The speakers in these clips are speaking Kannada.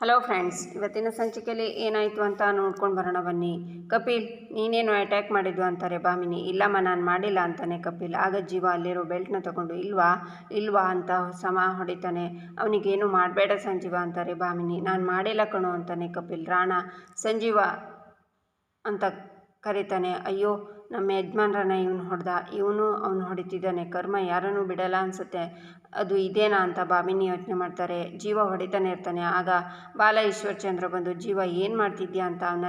ಹಲೋ ಫ್ರೆಂಡ್ಸ್, ಇವತ್ತಿನ ಸಂಚಿಕೆಯಲ್ಲಿ ಏನಾಯಿತು ಅಂತ ನೋಡ್ಕೊಂಡು ಬರೋಣ ಬನ್ನಿ. ಕಪಿಲ್, ನೀನೇನು ಅಟ್ಯಾಕ್ ಮಾಡಿದ್ದು ಅಂತಾರೆ ಭಾಮಿನಿ. ಇಲ್ಲಮ್ಮ, ನಾನು ಮಾಡಿಲ್ಲ ಅಂತಾನೆ ಕಪಿಲ್. ಆಗ ಜೀವ ಅಲ್ಲಿರೋ ಬೆಲ್ಟ್ನ ತಗೊಂಡು ಇಲ್ವಾ ಅಂತ ಸಮ ಹೊಡಿತಾನೆ. ಅವನಿಗೇನು ಮಾಡಬೇಡ ಸಂಜೀವ ಅಂತಾರೆ ಭಾಮಿನಿ. ನಾನು ಮಾಡಿಲ್ಲ ಕಣೋ ಅಂತಾನೆ ಕಪಿಲ್. ರಾಣಾ ಸಂಜೀವ ಅಂತ ಕರೀತಾನೆ. ಅಯ್ಯೋ, ನಮ್ಮ ಯಜಮಾನ್ರನ್ನ ಇವನು ಹೊಡೆದ, ಅವನು ಹೊಡಿತಿದ್ದಾನೆ, ಕರ್ಮ ಯಾರನ್ನೂ ಬಿಡಲ್ಲ ಅನಿಸುತ್ತೆ, ಅದು ಇದೇನಾ ಅಂತ ಭಾಮಿನಿ ಯೋಚನೆ ಮಾಡ್ತಾರೆ. ಜೀವ ಹೊಡಿತಾನೆ ಇರ್ತಾನೆ. ಆಗ ಬಾಲ ಈಶ್ವರ್ಚಂದ್ರ ಬಂದು, ಜೀವ ಏನು ಮಾಡ್ತಿದ್ಯಾ ಅಂತ ಅವನ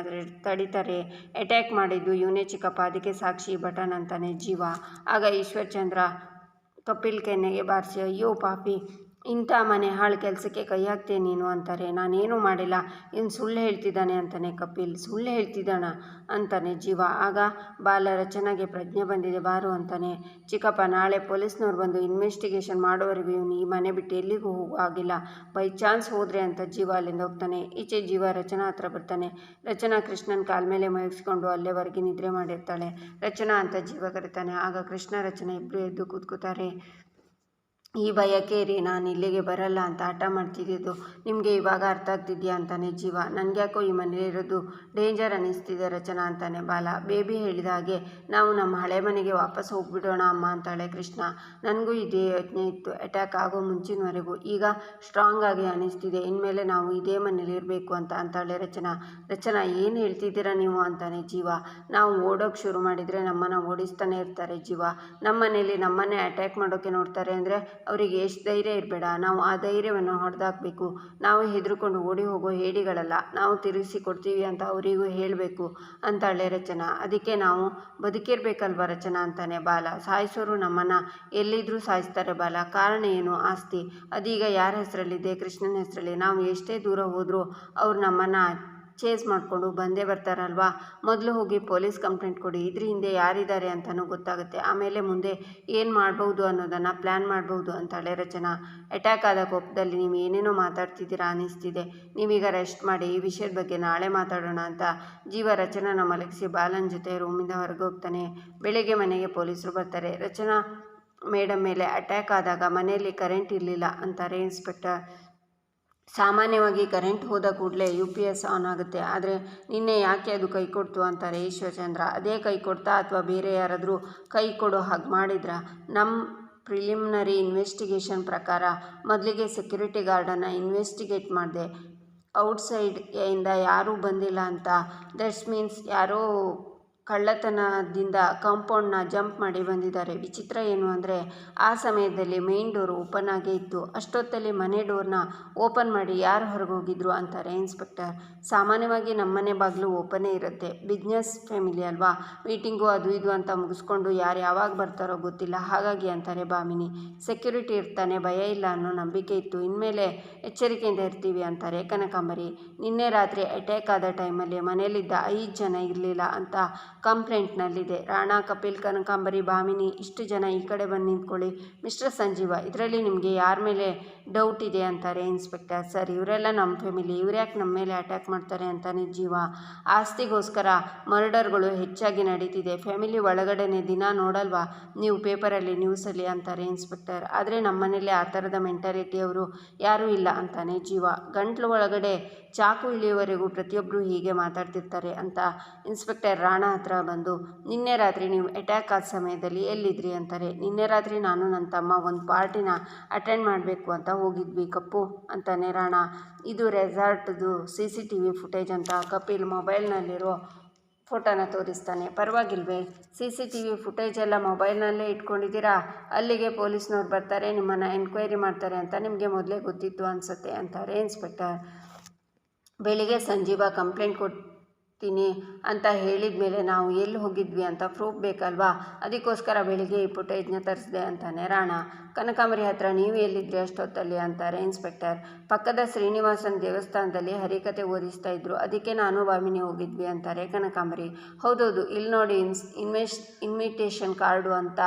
ತಡಿತಾರೆ. ಅಟ್ಯಾಕ್ ಮಾಡಿದ್ದು ಇವನೇ ಚಿಕ್ಕಪ್ಪ, ಅದಕ್ಕೆ ಸಾಕ್ಷಿ ಬಟನ್ ಅಂತಾನೆ ಜೀವ. ಆಗ ಈಶ್ವರ್ಚಂದ್ರ ಕಪಿಲ್ ಕೆನ್ನೆಗೆ ಬಾರಿಸಿ, ಅಯ್ಯೋ ಪಾಪಿ, ಇಂಥ ಮನೆ ಹಾಳು ಕೆಲಸಕ್ಕೆ ಕೈ ಹಾಕ್ತೆ ನೀನು ಅಂತಾರೆ. ನಾನೇನು ಮಾಡಿಲ್ಲ, ಇನ್ನು ಸುಳ್ಳು ಹೇಳ್ತಿದ್ದಾನೆ ಅಂತಾನೆ ಕಪಿಲ್. ಸುಳ್ಳು ಹೇಳ್ತಿದ್ದಾನ ಅಂತಾನೆ ಜೀವ. ಆಗ ಬಾಲ, ರಚನಾಗೆ ಪ್ರಜ್ಞೆ ಬಂದಿದೆ ಬಾರು ಅಂತಾನೆ. ಚಿಕ್ಕಪ್ಪ, ನಾಳೆ ಪೊಲೀಸ್ನವ್ರು ಬಂದು ಇನ್ವೆಸ್ಟಿಗೇಷನ್ ಮಾಡೋವರೆಗೂ ಇವನು ಈ ಮನೆ ಬಿಟ್ಟು ಎಲ್ಲಿಗೂ ಹೋಗೋ ಆಗಿಲ್ಲ, ಬೈ ಚಾನ್ಸ್ ಹೋದರೆ ಅಂತ ಜೀವ ಅಲ್ಲಿಂದ ಹೋಗ್ತಾನೆ. ಈಚೆ ಜೀವ ರಚನಾ ಹತ್ರ ಬರ್ತಾನೆ. ರಚನಾ ಕೃಷ್ಣನ ಕಾಲ ಮೇಲೆ ಮಲಗಿಸ್ಕೊಂಡು ಅಲ್ಲೇವರೆಗೆ ನಿದ್ರೆ ಮಾಡಿರ್ತಾಳೆ. ರಚನಾ ಅಂತ ಜೀವ ಕರೀತಾನೆ. ಆಗ ಕೃಷ್ಣ ರಚನಾ ಇಬ್ಬರು ಎದ್ದು ಕೂತ್ಕೋತಾರೆ. ಈ ಭಯಕ್ಕೆ ರೀ ನಾನು ಇಲ್ಲಿಗೆ ಬರಲ್ಲ ಅಂತ ಹಠ ಮಾಡ್ತಿದ್ದು ನಿಮಗೆ ಇವಾಗ ಅರ್ಥ ಆಗ್ತಿದ್ಯಾ ಅಂತಾನೆ ಜೀವ. ನನಗ್ಯಾಕೋ ಈ ಮನೆಯಲ್ಲಿರೋದು ಡೇಂಜರ್ ಅನ್ನಿಸ್ತಿದೆ ರಚನಾ ಅಂತಾನೆ ಬಾಲ. ಬೇಬಿ ಹೇಳಿದ ಹಾಗೆ ನಾವು ನಮ್ಮ ಹಳೆ ಮನೆಗೆ ವಾಪಸ್ ಹೋಗ್ಬಿಡೋಣ ಅಮ್ಮ ಅಂತಾಳೆ ಕೃಷ್ಣ. ನನಗೂ ಇದೇ ಯೋಚನೆ ಇತ್ತು ಅಟ್ಯಾಕ್ ಆಗೋ ಮುಂಚಿನವರೆಗೂ, ಈಗ ಸ್ಟ್ರಾಂಗ್ ಆಗಿ ಅನ್ನಿಸ್ತಿದೆ, ಇನ್ಮೇಲೆ ನಾವು ಇದೇ ಮನೇಲಿ ಇರಬೇಕು ಅಂತ ಅಂತಾಳೆ ರಚನಾ. ರಚನಾ, ಏನು ಹೇಳ್ತಿದ್ದೀರಾ ನೀವು ಅಂತಾನೆ ಜೀವ. ನಾವು ಓಡೋಕ್ಕೆ ಶುರು ಮಾಡಿದರೆ ನಮ್ಮನ್ನು ಓಡಿಸ್ತಾನೆ ಇರ್ತಾರೆ ಜೀವ. ನಮ್ಮ ಮನೇಲಿ ನಮ್ಮನ್ನೇ ಅಟ್ಯಾಕ್ ಮಾಡೋಕ್ಕೆ ನೋಡ್ತಾರೆ ಅಂದರೆ ಅವರಿಗೆ ಎಷ್ಟು ಧೈರ್ಯ ಇರಬೇಡ, ನಾವು ಆ ಧೈರ್ಯವನ್ನು ಹೊಡೆದಾಕಬೇಕು. ನಾವು ಹೆದರ್ಕೊಂಡು ಓಡಿ ಹೋಗೋ ಹೇಡಿಗಳಲ್ಲ, ನಾವು ತಿರುಗಿಸಿ ಕೊಡ್ತೀವಿ ಅಂತ ಅವರಿಗೂ ಹೇಳಬೇಕು ಅಂತಾಳೆ ರಚನಾ. ಅದಕ್ಕೆ ನಾವು ಬದುಕಿರ್ಬೇಕಲ್ವ ರಚನಾ ಅಂತಾನೆ ಬಾಲ. ಸಾಯಿಸೋರು ನಮ್ಮನ್ನು ಎಲ್ಲಿದ್ದರೂ ಸಾಯಿಸ್ತಾರೆ ಬಾಲ, ಕಾರಣ ಏನು? ಆಸ್ತಿ, ಅದೀಗ ಯಾರ ಹೆಸರಲ್ಲಿದೆ? ಕೃಷ್ಣನ ಹೆಸರಲ್ಲಿ. ನಾವು ಎಷ್ಟೇ ದೂರ ಹೋದರೂ ಅವ್ರು ನಮ್ಮನ್ನು ಚೇಸ್ ಮಾಡಿಕೊಂಡು ಬಂದೇ ಬರ್ತಾರಲ್ವಾ. ಮೊದಲು ಹೋಗಿ ಪೊಲೀಸ್ ಕಂಪ್ಲೇಂಟ್ ಕೊಡಿ, ಇದ್ರ ಹಿಂದೆ ಯಾರಿದ್ದಾರೆ ಅಂತಲೂ ಗೊತ್ತಾಗುತ್ತೆ, ಆಮೇಲೆ ಮುಂದೆ ಏನು ಮಾಡ್ಬೋದು ಅನ್ನೋದನ್ನು ಪ್ಲ್ಯಾನ್ ಮಾಡ್ಬೋದು ಅಂತಾಳೆ ರಚನಾ. ಅಟ್ಯಾಕ್ ಆದ ಕೋಪದಲ್ಲಿ ನೀವು ಏನೇನೋ ಮಾತಾಡ್ತಿದ್ದೀರಾ ಅನ್ನಿಸ್ತಿದೆ, ನೀವೀಗ ರೆಸ್ಟ್ ಮಾಡಿ, ಈ ವಿಷಯದ ಬಗ್ಗೆ ನಾಳೆ ಮಾತಾಡೋಣ ಅಂತ ಜೀವ ರಚನಾನ ಮಲಗಿಸಿ ಬಾಲನ ಜೊತೆ ರೂಮಿಂದ ಹೊರಗೆ ಹೋಗ್ತಾನೆ. ಬೆಳಿಗ್ಗೆ ಮನೆಗೆ ಪೊಲೀಸರು ಬರ್ತಾರೆ. ರಚನಾ ಮೇಡಮ್ ಮೇಲೆ ಅಟ್ಯಾಕ್ ಆದಾಗ ಮನೆಯಲ್ಲಿ ಕರೆಂಟ್ ಇರಲಿಲ್ಲ ಅಂತಾರೆ ಇನ್ಸ್ಪೆಕ್ಟರ್. ಸಾಮಾನ್ಯವಾಗಿ ಕರೆಂಟ್ ಹೋದ ಕೂಡಲೇ UPS ಆನ್ ಆಗುತ್ತೆ, ಆದರೆ ನಿನ್ನೆ ಯಾಕೆ ಅದು ಕೈ ಕೊಡ್ತು ಅಂತಾರೆ ಈಶ್ವರ್ಚಂದ್ರ. ಅದೇ ಕೈ ಕೊಡ್ತಾ ಅಥವಾ ಬೇರೆ ಯಾರಾದರೂ ಕೈ ಕೊಡೋ ಹಾಗೆ ಮಾಡಿದ್ರ? ನಮ್ಮ ಪ್ರಿಲಿಮಿನರಿ ಇನ್ವೆಸ್ಟಿಗೇಷನ್ ಪ್ರಕಾರ ಮೊದಲಿಗೆ ಸೆಕ್ಯೂರಿಟಿ ಗಾರ್ಡನ್ನು ಇನ್ವೆಸ್ಟಿಗೇಟ್ ಮಾಡಿದೆ, ಔಟ್ಸೈಡಿಂದ ಯಾರೂ ಬಂದಿಲ್ಲ ಅಂತ. ದಟ್ಸ್ ಮೀನ್ಸ್ ಯಾರೋ ಕಳ್ಳತನದಿಂದ ಕಾಂಪೌಂಡ್ನ ಜಂಪ್ ಮಾಡಿ ಬಂದಿದ್ದಾರೆ. ವಿಚಿತ್ರ ಏನು ಅಂದರೆ ಆ ಸಮಯದಲ್ಲಿ ಮೇನ್ ಡೋರ್ ಓಪನ್ ಆಗೇ ಇತ್ತು, ಅಷ್ಟೊತ್ತಲ್ಲಿ ಮನೆ ಡೋರ್ನ ಓಪನ್ ಮಾಡಿ ಯಾರು ಹೊರಗೆ ಹೋಗಿದ್ರು ಅಂತಾರೆ ಇನ್ಸ್ಪೆಕ್ಟರ್. ಸಾಮಾನ್ಯವಾಗಿ ನಮ್ಮನೆ ಬಾಗಿಲು ಓಪನ್ನೇ ಇರುತ್ತೆ, ಬಿಸ್ನೆಸ್ ಫ್ಯಾಮಿಲಿ ಅಲ್ವಾ, ಮೀಟಿಂಗು ಅದು ಇದು ಅಂತ ಮುಗಿಸ್ಕೊಂಡು ಯಾರು ಯಾವಾಗ ಬರ್ತಾರೋ ಗೊತ್ತಿಲ್ಲ, ಹಾಗಾಗಿ ಅಂತಾರೆ ಭಾಮಿನಿ. ಸೆಕ್ಯೂರಿಟಿ ಇರ್ತಾನೆ, ಭಯ ಇಲ್ಲ ಅನ್ನೋ ನಂಬಿಕೆ ಇತ್ತು, ಇನ್ಮೇಲೆ ಎಚ್ಚರಿಕೆಯಿಂದ ಇರ್ತೀವಿ ಅಂತಾರೆ ಕನಕಾಂಬರಿ. ನಿನ್ನೆ ರಾತ್ರಿ ಅಟ್ಯಾಕ್ ಆದ ಟೈಮಲ್ಲಿ ಮನೆಯಲ್ಲಿದ್ದ 5 ಜನ ಇರಲಿಲ್ಲ ಅಂತ ಕಂಪ್ಲೇಂಟ್ನಲ್ಲಿದೆ. ರಾಣಾ, ಕಪಿಲ್, ಕನಕಾಂಬರಿ, ಭಾಮಿನಿ ಇಷ್ಟು ಜನ ಈ ಕಡೆ ಬಂದು ನಿಂತ್ಕೊಳ್ಳಿ. ಮಿಸ್ಟರ್ ಸಂಜೀವ, ಇದರಲ್ಲಿ ನಿಮಗೆ ಯಾರ ಮೇಲೆ ಡೌಟ್ ಇದೆ ಅಂತಾರೆ ಇನ್ಸ್ಪೆಕ್ಟರ್. ಸರ್, ಇವರೆಲ್ಲ ನಮ್ಮ ಫ್ಯಾಮಿಲಿ, ಇವ್ರ್ಯಾಕೆ ನಮ್ಮ ಮೇಲೆ ಅಟ್ಯಾಕ್ ಮಾಡ್ತಾರೆ ಅಂತಾನೆ ಜೀವ. ಆಸ್ತಿಗೋಸ್ಕರ ಮರ್ಡರ್ಗಳು ಹೆಚ್ಚಾಗಿ ನಡೀತಿದೆ, ಫ್ಯಾಮಿಲಿ ಒಳಗಡೆನೆ ದಿನ ನೋಡಲ್ವಾ ನೀವು ಪೇಪರಲ್ಲಿ, ನ್ಯೂಸಲ್ಲಿ ಅಂತಾರೆ ಇನ್ಸ್ಪೆಕ್ಟರ್. ಆದರೆ ನಮ್ಮ ಮನೇಲಿ ಆ ಥರದ ಮೆಂಟಾಲಿಟಿಯವರು ಯಾರೂ ಇಲ್ಲ ಅಂತಾನೆ ಜೀವ. ಗಂಟ್ಲು ಒಳಗಡೆ ಚಾಕು ಇಳಿಯುವವರೆಗೂ ಪ್ರತಿಯೊಬ್ಬರು ಹೀಗೆ ಮಾತಾಡ್ತಿರ್ತಾರೆ ಅಂತ ಇನ್ಸ್ಪೆಕ್ಟರ್ ರಾಣಾ ಹತ್ರ ಬಂದು, ನಿನ್ನೆ ರಾತ್ರಿ ನೀವು ಅಟ್ಯಾಕ್ ಆದ ಸಮಯದಲ್ಲಿ ಎಲ್ಲಿದ್ರಿ ಅಂತಾರೆ. ನಿನ್ನೆ ರಾತ್ರಿ ನಾನು ನನ್ನ ತಮ್ಮ ಒಂದು ಪಾರ್ಟಿನ ಅಟೆಂಡ್ ಮಾಡಬೇಕು ಅಂತ ಹೋಗಿದ್ವಿ ಕಪ್ಪು ಅಂತಾನೆ ರಾಣಾ. ಇದು ರೆಸಾರ್ಟ್ದು CCTV ಫುಟೇಜ್ ಅಂತ ಕಪಿಲ್ ಮೊಬೈಲ್ನಲ್ಲಿರೋ ಫೋಟೋನ ತೋರಿಸ್ತಾನೆ. ಪರವಾಗಿಲ್ವೇ, CCTV ಫುಟೇಜ್ ಎಲ್ಲ ಮೊಬೈಲ್ನಲ್ಲೇ ಇಟ್ಕೊಂಡಿದ್ದೀರಾ, ಅಲ್ಲಿಗೆ ಪೊಲೀಸ್ನವ್ರು ಬರ್ತಾರೆ, ನಿಮ್ಮನ್ನು ಎನ್ಕ್ವೈರಿ ಮಾಡ್ತಾರೆ ಅಂತ ನಿಮಗೆ ಮೊದಲೇ ಗೊತ್ತಿತ್ತು ಅನಿಸುತ್ತೆ ಅಂತಾರೆ ಇನ್ಸ್ಪೆಕ್ಟರ್. ಬೆಳಿಗ್ಗೆ ಸಂಜೀವ ಕಂಪ್ಲೇಂಟ್ ಕೊಡ್ತೀನಿ ಅಂತ ಹೇಳಿದ ಮೇಲೆ ನಾವು ಎಲ್ಲಿ ಹೋಗಿದ್ವಿ ಅಂತ ಪ್ರೂಫ್ ಬೇಕಲ್ವಾ, ಅದಕ್ಕೋಸ್ಕರ ಬೆಳಿಗ್ಗೆ ಈ ಫುಟೇಜ್ನ ತರಿಸಿದೆ ಅಂತಾನೆ ರಾಣಾ. ಕನಕಾಂಬರಿ ಹತ್ರ ನೀವು ಎಲ್ಲಿದ್ರಿ ಅಷ್ಟೊತ್ತಲ್ಲಿ ಅಂತಾರೆ ಇನ್ಸ್ಪೆಕ್ಟರ್. ಪಕ್ಕದ ಶ್ರೀನಿವಾಸನ ದೇವಸ್ಥಾನದಲ್ಲಿ ಹರಿಕತೆ ಓದಿಸ್ತಾ ಇದ್ರು, ಅದಕ್ಕೆ ನಾನು ಭಾಮಿನಿ ಹೋಗಿದ್ವಿ ಅಂತಾರೆ ಕನಕಾಂಬರಿ. ಹೌದೌದು, ಇಲ್ಲಿ ನೋಡಿ ಇನ್ವಿಟೇಷನ್ ಕಾರ್ಡು ಅಂತ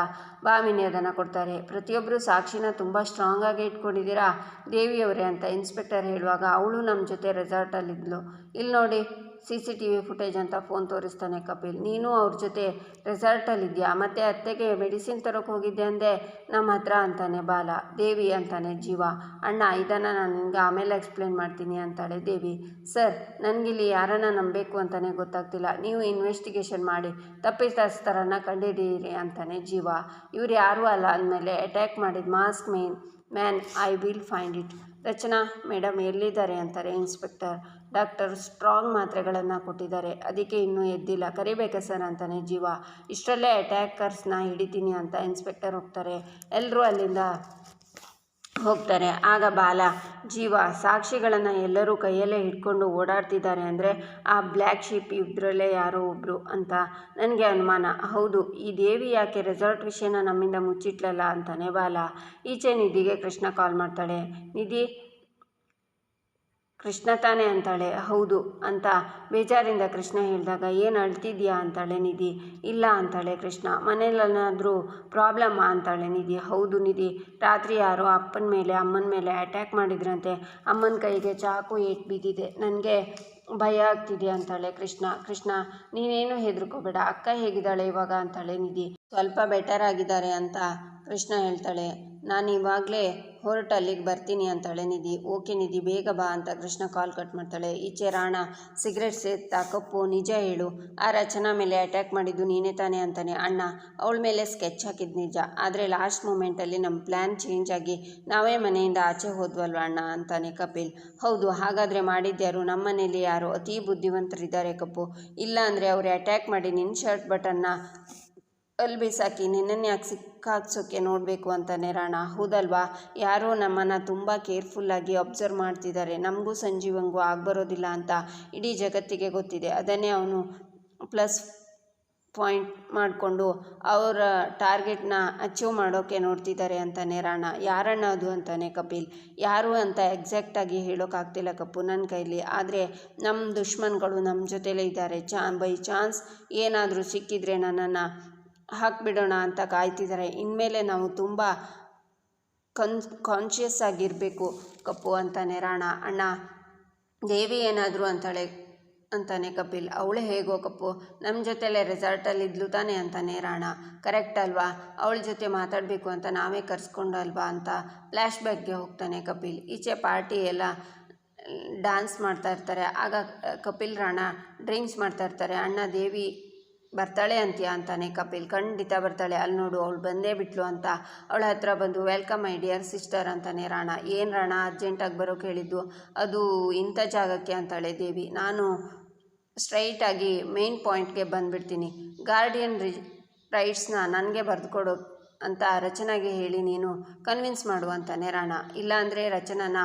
ಭಾಮಿನಿ ಅದನ್ನು ಕೊಡ್ತಾರೆ. ಪ್ರತಿಯೊಬ್ಬರು ಸಾಕ್ಷಿನ ತುಂಬ ಸ್ಟ್ರಾಂಗಾಗಿ ಇಟ್ಕೊಂಡಿದ್ದೀರಾ ದೇವಿಯವರೇ ಅಂತ ಇನ್ಸ್ಪೆಕ್ಟರ್ ಹೇಳುವಾಗ, ಅವಳು ನಮ್ಮ ಜೊತೆ ರೆಸಾರ್ಟಲ್ಲಿದ್ಲು, ಇಲ್ಲಿ ನೋಡಿ CCTV ಫುಟೇಜ್ ಅಂತ ಫೋನ್ ತೋರಿಸ್ತಾನೆ ಕಪಿಲ್. ನೀನು ಅವ್ರ ಜೊತೆ ರೆಸಾರ್ಟಲ್ಲಿದ್ಯಾ, ಮತ್ತು ಅತ್ತೆಗೆ ಮೆಡಿಸಿನ್ ತರೋಕೆ ಹೋಗಿದ್ದೆ ಅಂದೆ ನಮ್ಮ ಹತ್ರ ಅಂತಾನೆ ಬಾಲ. ದೇವಿ ಅಂತಾನೆ ಜೀವ. ಅಣ್ಣ ಇದನ್ನು ನಾನು ನಿನಗೆ ಆಮೇಲೆ ಎಕ್ಸ್ಪ್ಲೇನ್ ಮಾಡ್ತೀನಿ ಅಂತಾಳೆ ದೇವಿ. ಸರ್, ನನಗಿಲ್ಲಿ ಯಾರನ್ನು ನಂಬಬೇಕು ಅಂತಲೇ ಗೊತ್ತಾಗ್ತಿಲ್ಲ, ನೀವು ಇನ್ವೆಸ್ಟಿಗೇಷನ್ ಮಾಡಿ ತಪ್ಪಿತಸ್ಥರನ್ನು ಕಂಡುಹಿಡಿಯಿರಿ ಅಂತಾನೆ ಜೀವ. ಇವ್ರು ಯಾರೂ ಅಲ್ಲ ಅಂದಮೇಲೆ ಅಟ್ಯಾಕ್ ಮಾಡಿದ mask man I will find it. Rachana madam ಎಲ್ಲಿದ್ದಾರೆ ಅಂತಾರೆ ಇನ್ಸ್ಪೆಕ್ಟರ್. ಡಾಕ್ಟರ್ ಸ್ಟ್ರಾಂಗ್ ಮಾತ್ರೆಗಳನ್ನು ಕೊಟ್ಟಿದ್ದಾರೆ, ಅದಕ್ಕೆ ಇನ್ನೂ ಎದ್ದಿಲ್ಲ, ಕರಿಬೇಕಾ ಸರ್ ಅಂತಾನೆ ಜೀವ. ಇಷ್ಟರಲ್ಲೇ ಅಟ್ಯಾಕರ್ಸ್ನ ಹಿಡಿತೀನಿ ಅಂತ ಇನ್ಸ್ಪೆಕ್ಟರ್ ಹೋಗ್ತಾರೆ. ಎಲ್ಲರೂ ಅಲ್ಲಿಂದ ಹೋಗ್ತಾರೆ. ಆಗ ಬಾಲ, ಜೀವ, ಸಾಕ್ಷಿಗಳನ್ನು ಎಲ್ಲರೂ ಕೈಯಲ್ಲೇ ಹಿಡ್ಕೊಂಡು ಓಡಾಡ್ತಿದ್ದಾರೆ ಅಂದರೆ ಆ ಬ್ಲ್ಯಾಕ್ ಶೀಪ್ ಇಬ್ಬರಲ್ಲೇ ಯಾರೋ ಒಬ್ಬರು ಅಂತ ನನಗೆ ಅನುಮಾನ. ಹೌದು, ಈ ದೇವಿ ಯಾಕೆ ರೆಸಾರ್ಟ್ ವಿಷಯನ ನಮ್ಮಿಂದ ಮುಚ್ಚಿಟ್ಲಲ್ಲ ಅಂತಾನೆ ಬಾಲ. ಈಚೆ ನಿಧಿಗೆ ಕೃಷ್ಣ ಕಾಲ್ ಮಾಡ್ತಾಳೆ. ನಿಧಿ, ಕೃಷ್ಣ ತಾನೇ ಅಂತಾಳೆ. ಹೌದು ಅಂತ ಬೇಜಾರಿಂದ ಕೃಷ್ಣ ಹೇಳಿದಾಗ, ಏನು ಅಳ್ತಿದ್ಯಾ ಅಂತಾಳೆ ನಿಧಿ. ಇಲ್ಲ ಅಂತಾಳೆ ಕೃಷ್ಣ. ಮನೇಲೇನಾದರೂ ಪ್ರಾಬ್ಲಮ್ಮಾ ಅಂತಾಳೆ ನಿಧಿ. ಹೌದು ನಿಧಿ, ರಾತ್ರಿ ಯಾರೋ ಅಪ್ಪನ ಮೇಲೆ ಅಮ್ಮನ ಮೇಲೆ ಅಟ್ಯಾಕ್ ಮಾಡಿದ್ರಂತೆ, ಅಮ್ಮನ ಕೈಗೆ ಚಾಕು ಏಟು ಬಿದ್ದಿದೆ, ನನಗೆ ಭಯ ಆಗ್ತಿದೆ ಅಂತಾಳೆ ಕೃಷ್ಣ ನೀನೇನು ಹೆದರ್ಕೋಬೇಡ, ಅಕ್ಕ ಹೇಗಿದ್ದಾಳೆ ಇವಾಗ ಅಂತಾಳೆ ನಿಧಿ. ಸ್ವಲ್ಪ ಬೆಟರ್ ಆಗಿದ್ದಾರೆ ಅಂತ ಕೃಷ್ಣ ಹೇಳ್ತಾಳೆ. ನಾನು ಇವಾಗಲೇ ಹೊರಟು ಅಲ್ಲಿಗೆ ಬರ್ತೀನಿ ಅಂತಾಳೆ ನಿಧಿ. ಓಕೆ ನಿಧಿ, ಬೇಗ ಬಾ ಅಂತ ಕೃಷ್ಣ ಕಾಲ್ ಕಟ್ ಮಾಡ್ತಾಳೆ. ಈಚೆ ರಾಣ ಸಿಗರೆಟ್ ಸೇರ್ತಾ, ಕಪ್ಪು ನಿಜ ಹೇಳು, ಆ ರಚನಾ ಮೇಲೆ ಅಟ್ಯಾಕ್ ಮಾಡಿದ್ದು ನೀನೇ ತಾನೇ ಅಂತಾನೆ. ಅಣ್ಣ, ಅವಳ ಮೇಲೆ ಸ್ಕೆಚ್ ಹಾಕಿದ್ದು ನಿಜ, ಆದರೆ ಲಾಸ್ಟ್ ಮೂಮೆಂಟಲ್ಲಿ ನಮ್ಮ ಪ್ಲ್ಯಾನ್ ಚೇಂಜ್ ಆಗಿ ನಾವೇ ಮನೆಯಿಂದ ಆಚೆ ಹೋದ್ವಲ್ವ ಅಣ್ಣ ಅಂತಾನೆ ಕಪಿಲ್. ಹೌದು, ಹಾಗಾದರೆ ಮಾಡಿದ್ಯಾರು? ನಮ್ಮ ಮನೇಲಿ ಯಾರು ಅತಿ ಬುದ್ಧಿವಂತರಿದ್ದಾರೆ ಕಪ್ಪು, ಇಲ್ಲ ಅಂದರೆ ಅವರು ಅಟ್ಯಾಕ್ ಮಾಡಿ ನಿನ್ನ ಶರ್ಟ್ ಬಟನ್ನ ಅಲ್ಲಿ ಬಿಸಾಕಿ ನಿನ್ನನ್ನು ಯಾಕೆ ಸಿಕ್ಕಾಕ್ಸೋಕ್ಕೆ ನೋಡಬೇಕು ಅಂತಾನೆ ರಾಣ. ಹೌದಲ್ವಾ, ಯಾರೋ ನಮ್ಮನ್ನು ತುಂಬ ಕೇರ್ಫುಲ್ಲಾಗಿ ಅಬ್ಸರ್ವ್ ಮಾಡ್ತಿದ್ದಾರೆ, ನಮಗೂ ಸಂಜೀವಂಗೂ ಆಗ್ಬರೋದಿಲ್ಲ ಅಂತ ಇಡೀ ಜಗತ್ತಿಗೆ ಗೊತ್ತಿದೆ, ಅದನ್ನೇ ಅವನು ಪ್ಲಸ್ ಪಾಯಿಂಟ್ ಮಾಡಿಕೊಂಡು ಅವರ ಟಾರ್ಗೆಟ್ನ ಅಚೀವ್ ಮಾಡೋಕ್ಕೆ ನೋಡ್ತಿದ್ದಾರೆ ಅಂತಾನೆ ರಾಣ. ಯಾರಣ್ಣ ಅದು ಅಂತಾನೆ ಕಪಿಲ್. ಯಾರು ಅಂತ ಎಕ್ಸಾಕ್ಟಾಗಿ ಹೇಳೋಕ್ಕಾಗ್ತಿಲ್ಲ ಕಪ್ಪು ನನ್ನ ಕೈಲಿ, ಆದರೆ ನಮ್ಮ ದುಶ್ಮನ್ಗಳು ನಮ್ಮ ಜೊತೆಲೇ ಇದ್ದಾರೆ, ಬೈ ಚಾನ್ಸ್ ಏನಾದರೂ ಸಿಕ್ಕಿದ್ರೆ ನನ್ನನ್ನು ಹಾಕಿಬಿಡೋಣ ಅಂತ ಕಾಯ್ತಿದ್ದಾರೆ. ಇನ್ಮೇಲೆ ನಾವು ತುಂಬ ಕಾನ್ಷಿಯಸ್ ಆಗಿರಬೇಕು ಕಪ್ಪು ಅಂತಾನೆ ರಾಣ. ಅಣ್ಣ, ದೇವಿ ಏನಾದರೂ ಅಂತಾನೆ ಕಪಿಲ್. ಅವಳು ಹೇಗೋ ಕಪ್ಪು, ನಮ್ಮ ಜೊತೆಲೇ ರೆಸಾರ್ಟಲ್ಲಿ ಇದ್ಲು ತಾನೆ ಅಂತಾನೆ ರಾಣ. ಕರೆಕ್ಟ್ ಅಲ್ವಾ, ಅವಳ ಜೊತೆ ಮಾತಾಡಬೇಕು ಅಂತ ನಾವೇ ಕರೆಸ್ಕೊಂಡಲ್ವಾ ಅಂತ ಫ್ಲ್ಯಾಶ್ ಬ್ಯಾಕ್ಗೆ ಹೋಗ್ತಾನೆ ಕಪಿಲ್. ಈಚೆ ಪಾರ್ಟಿ ಎಲ್ಲ ಡ್ಯಾನ್ಸ್ ಮಾಡ್ತಾ ಇರ್ತಾರೆ. ಆಗ ಕಪಿಲ್ ರಾಣ ಡ್ರಿಂಕ್ಸ್ ಮಾಡ್ತಾ ಇರ್ತಾರೆ. ಅಣ್ಣ, ದೇವಿ ಬರ್ತಾಳೆ ಅಂತೀಯ ಅಂತಾನೆ ಕಪಿಲ್. ಖಂಡಿತ ಬರ್ತಾಳೆ, ಅಲ್ಲಿ ನೋಡು ಅವಳು ಬಂದೇ ಬಿಟ್ಲು ಅಂತ ಅವಳ ಹತ್ರ ಬಂದು ವೆಲ್ಕಮ್ ಮೈ ಡಿಯರ್ ಸಿಸ್ಟರ್ ಅಂತಾನೆ ರಾಣ. ಏನು ರಾಣ ಅರ್ಜೆಂಟಾಗಿ ಬರೋಕೆ ಹೇಳಿದ್ದು? ಅದು ಇಂಥ ಜಾಗಕ್ಕೆ ಅಂತಾಳೆ ದೇವಿ. ನಾನು ಸ್ಟ್ರೈಟಾಗಿ ಮೇನ್ ಪಾಯಿಂಟ್ಗೆ ಬಂದುಬಿಡ್ತೀನಿ, ಗಾರ್ಡಿಯನ್ ರೈಟ್ಸ್ನ ನನಗೆ ಬರೆದುಕೊಡು ಅಂತ ರಚನಾಗೆ ಹೇಳಿ ನೀನು ಕನ್ವಿನ್ಸ್ ಮಾಡು ಅಂತಾನೆ ರಾಣ. ಇಲ್ಲಾಂದರೆ ರಚನಾನ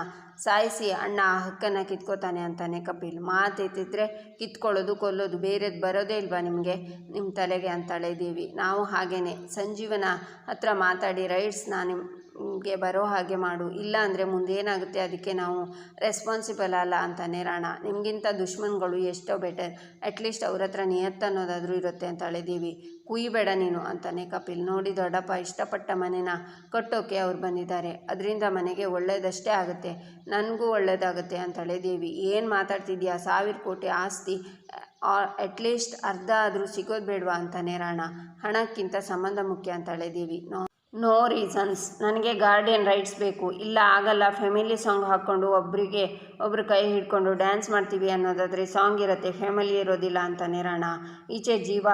ಸಾಯಿಸಿ ಅಣ್ಣ ಆ ಹಕ್ಕನ್ನು ಕಿತ್ಕೋತಾನೆ ಅಂತಾನೆ ಕಪಿಲ್. ಮಾತೆತ್ತಿದ್ರೆ ಕಿತ್ಕೊಳ್ಳೋದು ಕೊಲ್ಲೋದು, ಬೇರೆದು ಬರೋದೇ ಇಲ್ವಾ ನಿಮ್ಮ ತಲೆಗೆ ಅಂತಾಳೆ ದೇವಿ. ನಾವು ಹಾಗೇನೆ ಸಂಜೀವನ ಹತ್ರ ಮಾತಾಡಿ ರೈಟ್ಸ್ನ ನಿಮಗೆ ಬರೋ ಹಾಗೆ ಮಾಡು, ಇಲ್ಲ ಅಂದರೆ ಮುಂದೇನಾಗುತ್ತೆ ಅದಕ್ಕೆ ನಾವು ರೆಸ್ಪಾನ್ಸಿಬಲ್ ಅಲ್ಲ ಅಂತಾನೆ ರಾಣ. ನಿಮಗಿಂತ ದುಶ್ಮನ್ಗಳು ಎಷ್ಟೋ ಬೆಟರ್, ಅಟ್ಲೀಸ್ಟ್ ಅವ್ರ ಹತ್ರ ನಿಯತ್ತನ್ನೋದಾದರೂ ಇರುತ್ತೆ ಅಂತಾಳೆ ದೇವಿ. ಕುಯ್ಬೇಡ ನೀನು ಅಂತಾನೆ ಕಪಿಲ್. ನೋಡಿ ದೊಡ್ಡಪ್ಪ, ಇಷ್ಟಪಟ್ಟ ಮನೆನ ಕಟ್ಟೋಕೆ ಅವ್ರು ಬಂದಿದ್ದಾರೆ, ಅದರಿಂದ ಮನೆಗೆ ಒಳ್ಳೆಯದಷ್ಟೇ ಆಗುತ್ತೆ, ನನಗೂ ಒಳ್ಳೆಯದಾಗುತ್ತೆ ಅಂತಾಳೆ ದೇವಿ. ಏನು ಮಾತಾಡ್ತಿದ್ಯಾ, 1000 ಕೋಟಿ ಆಸ್ತಿ ಅಟ್ಲೀಸ್ಟ್ ಅರ್ಧ ಆದರೂ ಸಿಗೋದು ಬೇಡವಾ ಅಂತಾನೆ ರಾಣ. ಹಣಕ್ಕಿಂತ ಸಂಬಂಧ ಮುಖ್ಯ ಅಂತಾಳೆ ದೇವಿ. ನೋ ರೀಸನ್ಸ್, ನನಗೆ ಗಾರ್ಡಿಯನ್ ರೈಟ್ಸ್ ಬೇಕು, ಇಲ್ಲ ಆಗಲ್ಲ. ಫ್ಯಾಮಿಲಿ ಸಾಂಗ್ ಹಾಕ್ಕೊಂಡು ಒಬ್ರು ಕೈ ಹಿಡ್ಕೊಂಡು ಡ್ಯಾನ್ಸ್ ಮಾಡ್ತೀವಿ ಅನ್ನೋದಾದರೆ ಸಾಂಗ್ ಇರುತ್ತೆ, ಫ್ಯಾಮಿಲಿ ಇರೋದಿಲ್ಲ ಅಂತಾನೆ ರಾಣ. ಈಚೆ ಜೀವ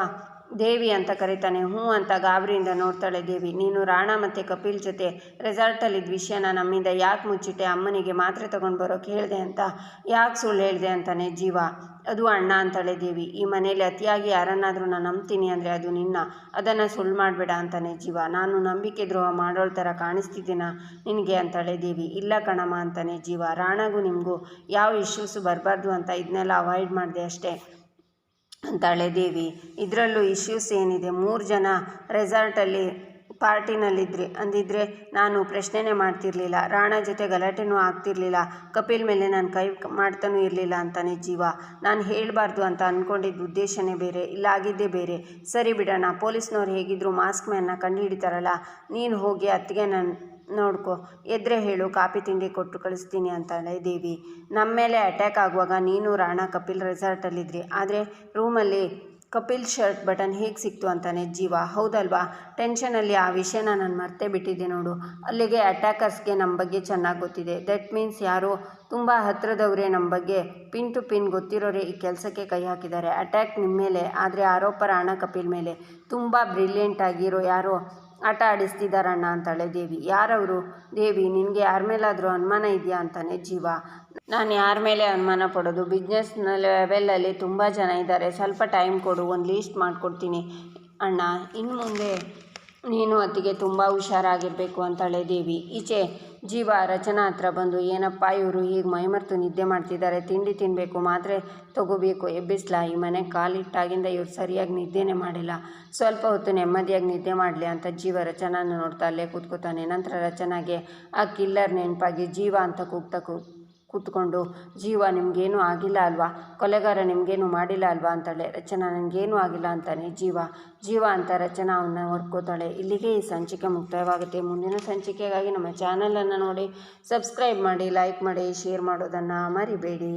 ದೇವಿ ಅಂತ ಕರೀತಾನೆ. ಹ್ಞೂ ಅಂತ ಗಾಬರಿಯಿಂದ ನೋಡ್ತಾಳೆ ದೇವಿ. ನೀನು ರಾಣ ಮತ್ತು ಕಪಿಲ್ ಜೊತೆ ರೆಸಾರ್ಟಲ್ಲಿದ್ದ ವಿಷಯನ ನಮ್ಮಿಂದ ಯಾಕೆ ಮುಚ್ಚಿಟ್ಟೆ? ಅಮ್ಮನಿಗೆ ಮಾತ್ರೆ ತೊಗೊಂಡು ಬರೋಕೆ ಹೇಳಿದೆ ಅಂತ ಯಾಕೆ ಸುಳ್ಳು ಹೇಳಿದೆ ಅಂತಾನೆ ಜೀವ. ಅದು ಅಣ್ಣ ಅಂತಾಳೆ ದೇವಿ. ಈ ಮನೇಲಿ ಅತಿಯಾಗಿ ಯಾರನ್ನಾದರೂ ನಾನು ನಂಬ್ತೀನಿ ಅಂದರೆ ಅದು ನಿನ್ನ, ಅದನ್ನು ಸುಳ್ಳು ಮಾಡಬೇಡ ಅಂತಾನೆ ಜೀವ. ನಾನು ನಂಬಿಕೆ ದ್ರೋಹ ಮಾಡೋಳ ಥರ ಕಾಣಿಸ್ತಿದ್ದೀನ ನಿನಗೆ ಅಂತಾಳೆ ದೇವಿ. ಇಲ್ಲ ಕಣಮ್ಮ ಅಂತಾನೆ ಜೀವ. ರಾಣಗೂ ನಿಮಗೂ ಯಾವ ಇಶ್ಯೂಸು ಬರಬಾರ್ದು ಅಂತ ಇದನ್ನೆಲ್ಲ ಅವಾಯ್ಡ್ ಮಾಡಿದೆ ಅಷ್ಟೇ ಅಂತಾಳೆ ದೇವಿ. ಇದರಲ್ಲೂ ಇಶ್ಯೂಸ್ ಏನಿದೆ? 3 ಜನ ರೆಸಾರ್ಟಲ್ಲಿ ಪಾರ್ಟಿನಲ್ಲಿದ್ರಿ ಅಂದಿದ್ರೆ ನಾನು ಪ್ರಶ್ನೆನೇ ಮಾಡ್ತಿರ್ಲಿಲ್ಲ. ರಾಣಾ ಜೊತೆ ಗಲಾಟೆನೂ ಆಗ್ತಿರ್ಲಿಲ್ಲ. ಕಪಿಲ್ ಮೇಲೆ ನಾನು ಕೈ ಮಾಡ್ತಾನೂ ಇರಲಿಲ್ಲ ಅಂತಾನೆ ಜೀವ. ನಾನು ಹೇಳಬಾರ್ದು ಅಂತ ಅಂದ್ಕೊಂಡಿದ್ದ ಉದ್ದೇಶನೇ ಬೇರೆ, ಇಲ್ಲಾಗಿದ್ದೇ ಬೇರೆ. ಸರಿ ಬಿಡೋಣ, ಪೊಲೀಸ್ನವ್ರು ಹೇಗಿದ್ರು ಮಾಸ್ಕ್ ಮ್ಯಾನ್ನ ಕಂಡುಹಿಡಿತಾರಲ್ಲ. ನೀನು ಹೋಗಿ ಅತ್ತಿಗೆ ನೋಡ್ಕೊ, ಎದ್ರೆ ಹೇಳು, ಕಾಫಿ ತಿಂಡಿ ಕೊಟ್ಟು ಕಳಿಸ್ತೀನಿ ಅಂತಾಳೆ ದೇವಿ. ನಮ್ಮ ಮೇಲೆ ಅಟ್ಯಾಕ್ ಆಗುವಾಗ ನೀನು ರಾಣಾ ಕಪಿಲ್ ರೆಸಾರ್ಟಲ್ಲಿದ್ರಿ. ಆದರೆ ರೂಮಲ್ಲಿ ಕಪಿಲ್ ಶರ್ಟ್ ಬಟನ್ ಹೇಗೆ ಸಿಕ್ತು ಅಂತಾನೆ ಜೀವ. ಹೌದಲ್ವಾ, ಟೆನ್ಷನಲ್ಲಿ ಆ ವಿಷಯನ ನಾನು ಮರ್ತೇ ಬಿಟ್ಟಿದ್ದೆ ನೋಡು. ಅಲ್ಲಿಗೆ ಅಟ್ಯಾಕರ್ಸ್ಗೆ ನಮ್ಮ ಬಗ್ಗೆ ಚೆನ್ನಾಗಿ ಗೊತ್ತಿದೆ. ದಟ್ ಮೀನ್ಸ್ ಯಾರೋ ತುಂಬ ಹತ್ತಿರದವರೇ ನಮ್ಮ ಬಗ್ಗೆ ಪಿನ್ ಟು ಪಿನ್ ಗೊತ್ತಿರೋರೇ ಈ ಕೆಲಸಕ್ಕೆ ಕೈ ಹಾಕಿದ್ದಾರೆ. ಅಟ್ಯಾಕ್ ನಿಮ್ಮ ಮೇಲೆ, ಆದರೆ ಆರೋಪ ರಾಣಾ ಕಪಿಲ್ ಮೇಲೆ. ತುಂಬ ಬ್ರಿಲಿಯಂಟ್ ಆಗಿರೋ ಯಾರೋ ಆಟ ಆಡಿಸ್ತಿದ್ದಾರಣ್ಣ ಅಂತಾಳೆ ದೇವಿ. ಯಾರವರು? ದೇವಿ, ನಿನಗೆ ಯಾರ ಮೇಲಾದರೂ ಅನುಮಾನ ಇದೆಯಾ ಅಂತಾನೆ ಜೀವ. ನಾನು ಯಾರ ಮೇಲೆ ಅನುಮಾನ ಪಡೋದು? ಬಿಸ್ನೆಸ್ ಲೆವೆಲಲ್ಲಿ ತುಂಬ ಜನ ಇದ್ದಾರೆ. ಸ್ವಲ್ಪ ಟೈಮ್ ಕೊಡು, ಒಂದು ಲೀಸ್ಟ್ ಮಾಡಿಕೊಡ್ತೀನಿ ಅಣ್ಣ. ಇನ್ನು ಮುಂದೆ ನೀನು ಅತ್ತಿಗೆ ತುಂಬ ಹುಷಾರಾಗಿರಬೇಕು ಅಂತಾಳೆ ದೇವಿ. ಈಚೆ ಜೀವ ರಚನಾ ಹತ್ರ ಬಂದು, ಏನಪ್ಪ ಇವರು ಹೀಗೆ ಮೈಮರೆತು ನಿದ್ದೆ ಮಾಡ್ತಿದ್ದಾರೆ, ತಿಂಡಿ ತಿನ್ನಬೇಕು, ಮಾತ್ರೆ ತಗೋಬೇಕು, ಎಬ್ಬಿಸ್ಲಾ? ಈ ಮನೆಗೆ ಕಾಲಿಟ್ಟಾಗಿಂದ ಇವ್ರು ಸರಿಯಾಗಿ ನಿದ್ದೆನೇ ಮಾಡಿಲ್ಲ, ಸ್ವಲ್ಪ ಹೊತ್ತು ನೆಮ್ಮದಿಯಾಗಿ ನಿದ್ದೆ ಮಾಡಲಿ ಅಂತ ಜೀವ ರಚನಾನ ನೋಡ್ತಾ ಅಲ್ಲೇ ಕೂತ್ಕೋತಾನೆ. ನಂತರ ರಚನಾಗೆ ಆ ಕಿಲ್ಲರ್ ನೆನಪಾಗಿ ಜೀವ ಅಂತ ಕೂಗ್ತಾ ಕೂತ್ಕೊಂಡು, ಜೀವ ನಿಮಗೇನೂ ಆಗಿಲ್ಲ ಅಲ್ವಾ, ಕೊಲೆಗಾರ ನಿಮಗೇನು ಮಾಡಿಲ್ಲ ಅಲ್ವಾ ಅಂತಾಳೆ. ರಚನಾ, ನನಗೇನೂ ಆಗಿಲ್ಲ ಅಂತಾನೆ ಜೀವ ಅಂತ ರಚನಾ ಅವನ್ನ ಹೊಡ್ಕೋತಾಳೆ. ಇಲ್ಲಿಗೆ ಈ ಸಂಚಿಕೆ ಮುಕ್ತಾಯವಾಗುತ್ತೆ. ಮುಂದಿನ ಸಂಚಿಕೆಗಾಗಿ ನಮ್ಮ ಚಾನಲನ್ನು ನೋಡಿ, ಸಬ್ಸ್ಕ್ರೈಬ್ ಮಾಡಿ, ಲೈಕ್ ಮಾಡಿ, ಶೇರ್ ಮಾಡೋದನ್ನು ಮರಿಬೇಡಿ.